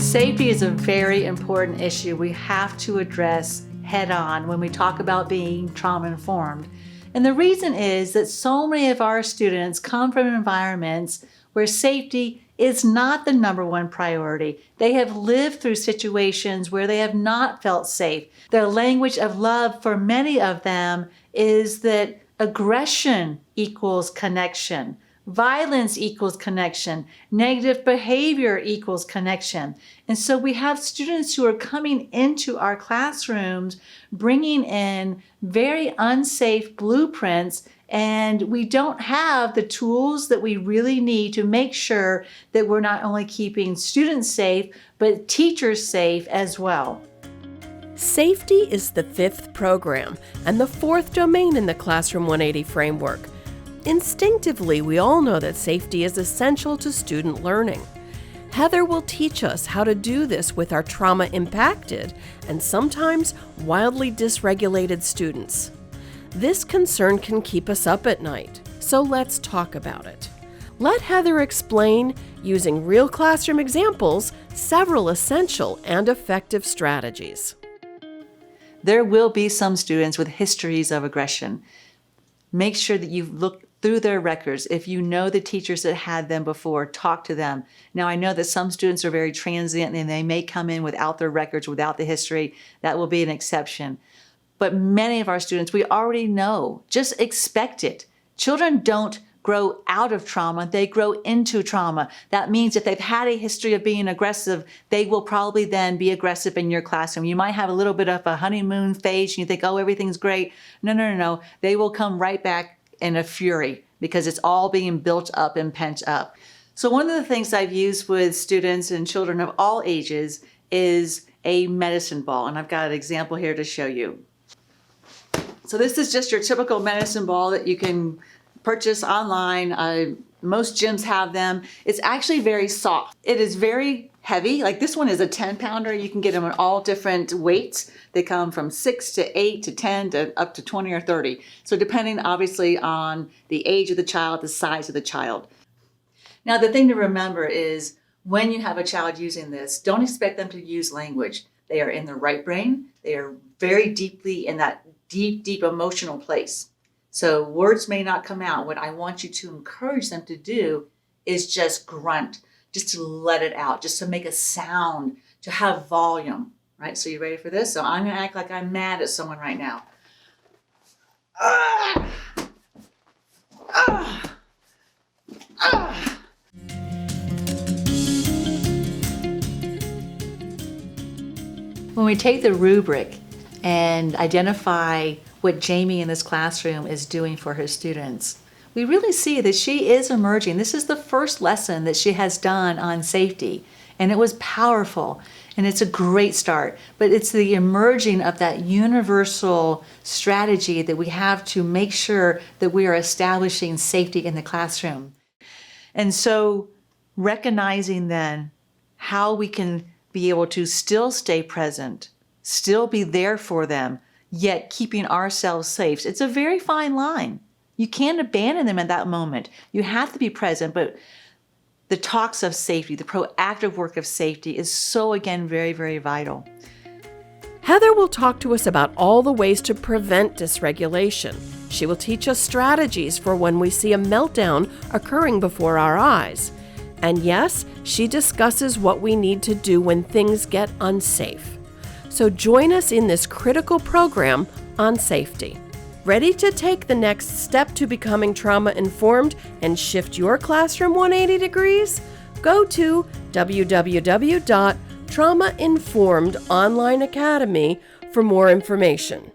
Safety is a very important issue we have to address head on when we talk about being trauma-informed. And the reason is that so many of our students come from environments where safety is not the number one priority. They have lived through situations where they have not felt safe. The language of love for many of them is that aggression equals connection. Violence equals connection. Negative behavior equals connection. And so we have students who are coming into our classrooms bringing in very unsafe blueprints, and we don't have the tools that we really need to make sure that we're not only keeping students safe, but teachers safe as well. Safety is the fifth program and the fourth domain in the Classroom 180 framework. Instinctively, we all know that safety is essential to student learning. Heather will teach us how to do this with our trauma-impacted and sometimes wildly dysregulated students. This concern can keep us up at night, so let's talk about it. Let Heather explain, using real classroom examples, several essential and effective strategies. There will be some students with histories of aggression. Make sure that you look through their records. If you know the teachers that had them before, talk to them. Now, I know that some students are very transient and they may come in without their records, without the history. That will be an exception. But many of our students, we already know. Just expect it. Children don't grow out of trauma, they grow into trauma. That means if they've had a history of being aggressive, they will probably then be aggressive in your classroom. You might have a little bit of a honeymoon phase and you think, oh, everything's great. No. They will come right back in a fury because it's all being built up and pent up. So one of the things I've used with students and children of all ages is a medicine ball. And I've got an example here to show you. So this is just your typical medicine ball that you can purchase online. Most gyms have them. It's actually very soft. It is very heavy. Like this one is a 10-pounder. You can get them in all different weights. They come from 6 to 8 to 10 to up to 20 or 30. So depending obviously on the age of the child, the size of the child. Now the thing to remember is when you have a child using this, don't expect them to use language. They are in the right brain. They are very deeply in that deep emotional place. So words may not come out. What I want you to encourage them to do is just grunt, just to let it out, just to make a sound, to have volume, right? So you ready for this? So I'm gonna act like I'm mad at someone right now. When we take the rubric and identify what Jamie in this classroom is doing for her students, we really see that she is emerging. This is the first lesson that she has done on safety, and it was powerful, and it's a great start, but it's the emerging of that universal strategy that we have to make sure that we are establishing safety in the classroom. And so recognizing then how we can be able to still stay present, still be there for them, yet keeping ourselves safe. It's a very fine line. You can't abandon them at that moment. You have to be present, but the talks of safety, the proactive work of safety is so, again, very, very vital. Heather will talk to us about all the ways to prevent dysregulation. She will teach us strategies for when we see a meltdown occurring before our eyes. And yes, she discusses what we need to do when things get unsafe. So join us in this critical program on safety. Ready to take the next step to becoming trauma-informed and shift your classroom 180 degrees? Go to www.traumainformedonlineacademy for more information.